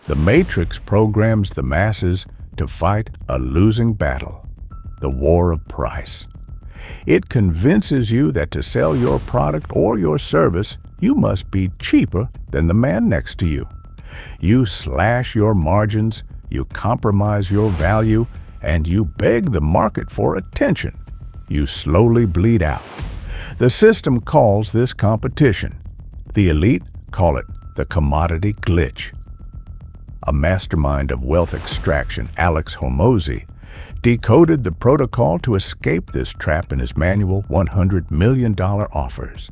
The Matrix programs the masses to fight a losing battle, the war of price. It convinces you that to sell your product or your service, you must be cheaper than the man next to you. You slash your margins, you compromise your value, and you beg the market for attention. You slowly bleed out. The system calls this competition. The elite call it the commodity glitch. A mastermind of wealth extraction, Alex Hormozi, decoded the protocol to escape this trap in his manual $100 million offers.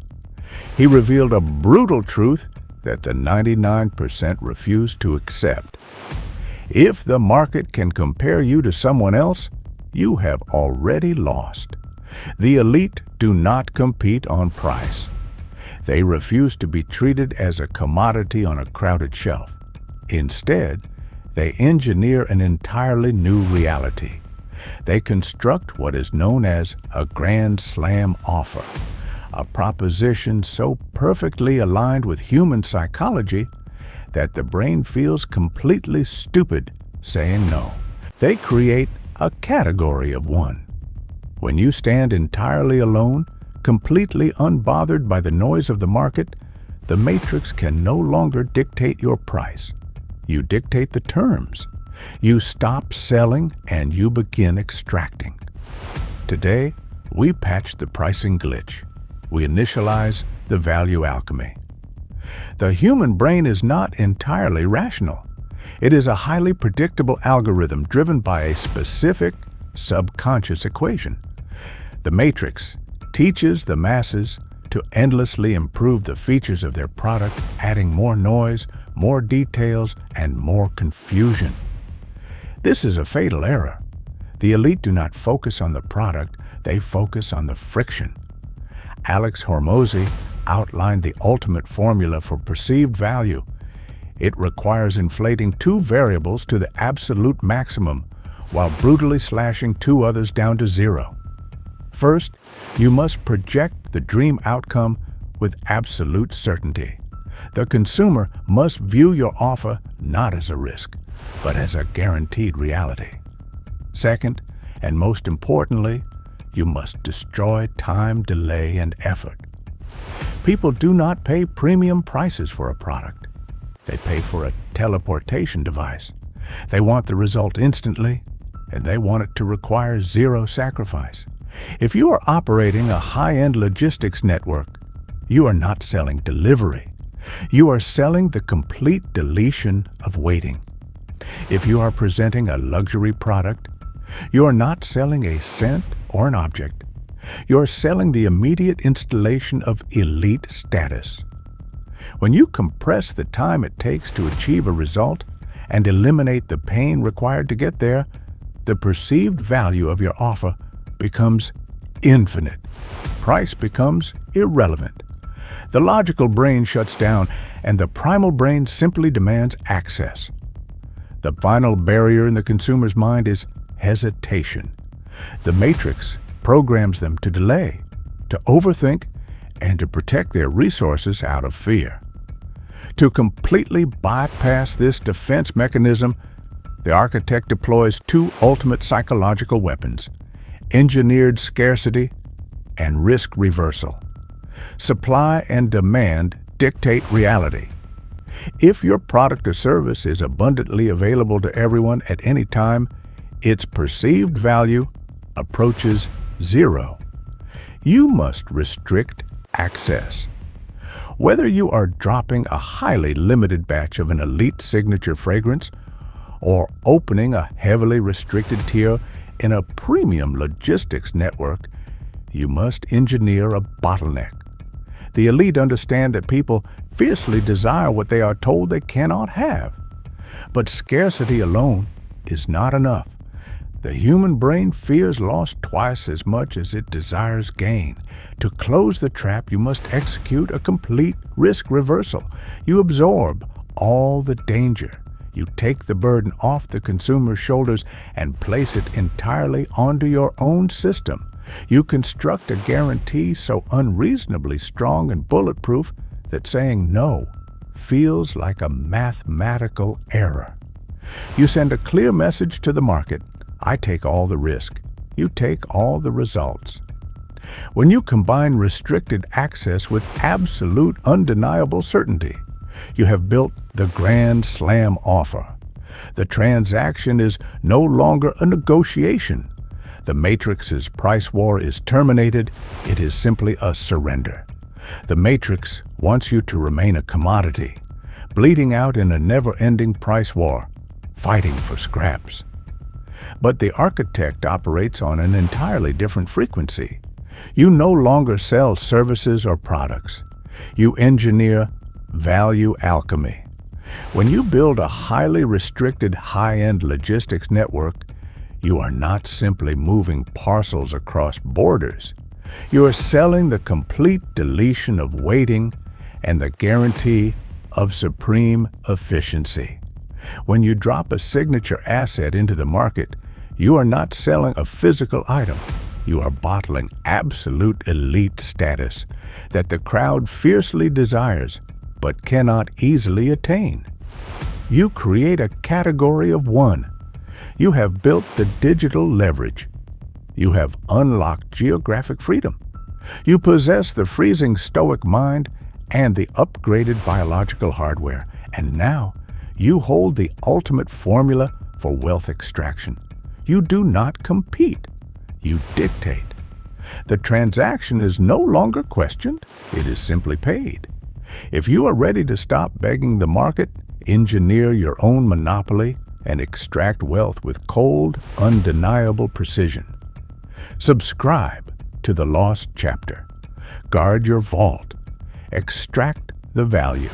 He revealed a brutal truth that the 99% refuse to accept. If the market can compare you to someone else, you have already lost. The elite do not compete on price. They refuse to be treated as a commodity on a crowded shelf. Instead, they engineer an entirely new reality. They construct what is known as a grand slam offer, a proposition so perfectly aligned with human psychology that the brain feels completely stupid saying no. They create a category of one. When you stand entirely alone, completely unbothered by the noise of the market, the matrix can no longer dictate your price. You dictate the terms. You stop selling and you begin extracting. Today, we patch the pricing glitch. We initialize the value alchemy. The human brain is not entirely rational. It is a highly predictable algorithm driven by a specific subconscious equation. The matrix teaches the masses to endlessly improve the features of their product, adding more noise, more details, and more confusion. This is a fatal error. The elite do not focus on the product, they focus on the friction. Alex Hormozi outlined the ultimate formula for perceived value. It requires inflating two variables to the absolute maximum while brutally slashing two others down to zero. First, you must project the dream outcome with absolute certainty. The consumer must view your offer not as a risk, but as a guaranteed reality. Second, and most importantly, you must destroy time, delay, and effort. People do not pay premium prices for a product. They pay for a teleportation device. They want the result instantly, and they want it to require zero sacrifice. If you are operating a high-end logistics network, you are not selling delivery. You are selling the complete deletion of waiting. If you are presenting a luxury product, you are not selling a scent or an object. You are selling the immediate installation of elite status. When you compress the time it takes to achieve a result and eliminate the pain required to get there, the perceived value of your offer becomes infinite. Price becomes irrelevant. The logical brain shuts down, and the primal brain simply demands access. The final barrier in the consumer's mind is hesitation. The matrix programs them to delay, to overthink, and to protect their resources out of fear. To completely bypass this defense mechanism, the architect deploys two ultimate psychological weapons: engineered scarcity and risk reversal. Supply and demand dictate reality. If your product or service is abundantly available to everyone at any time, its perceived value approaches zero. You must restrict access. Whether you are dropping a highly limited batch of an elite signature fragrance or opening a heavily restricted tier in a premium logistics network, you must engineer a bottleneck. The elite understand that people fiercely desire what they are told they cannot have. But scarcity alone is not enough. The human brain fears loss twice as much as it desires gain. To close the trap, you must execute a complete risk reversal. You absorb all the danger. You take the burden off the consumer's shoulders and place it entirely onto your own system. You construct a guarantee so unreasonably strong and bulletproof that saying no feels like a mathematical error. You send a clear message to the market: I take all the risk. You take all the results. When you combine restricted access with absolute undeniable certainty, you have built the grand slam offer. The transaction is no longer a negotiation. The Matrix's price war is terminated. It is simply a surrender. The Matrix wants you to remain a commodity, bleeding out in a never-ending price war, fighting for scraps. But the architect operates on an entirely different frequency. You no longer sell services or products. You engineer value alchemy. When you build a highly restricted high-end logistics network, you are not simply moving parcels across borders. You are selling the complete deletion of waiting and the guarantee of supreme efficiency. When you drop a signature asset into the market, you are not selling a physical item. You are bottling absolute elite status that the crowd fiercely desires but cannot easily attain. You create a category of one. You have built the digital leverage. You have unlocked geographic freedom. You possess the freezing stoic mind and the upgraded biological hardware. And now, you hold the ultimate formula for wealth extraction. You do not compete. You dictate. The transaction is no longer questioned. It is simply paid. If you are ready to stop begging the market, engineer your own monopoly, and extract wealth with cold, undeniable precision, subscribe to The Lost Chapter. Guard your vault. Extract the value.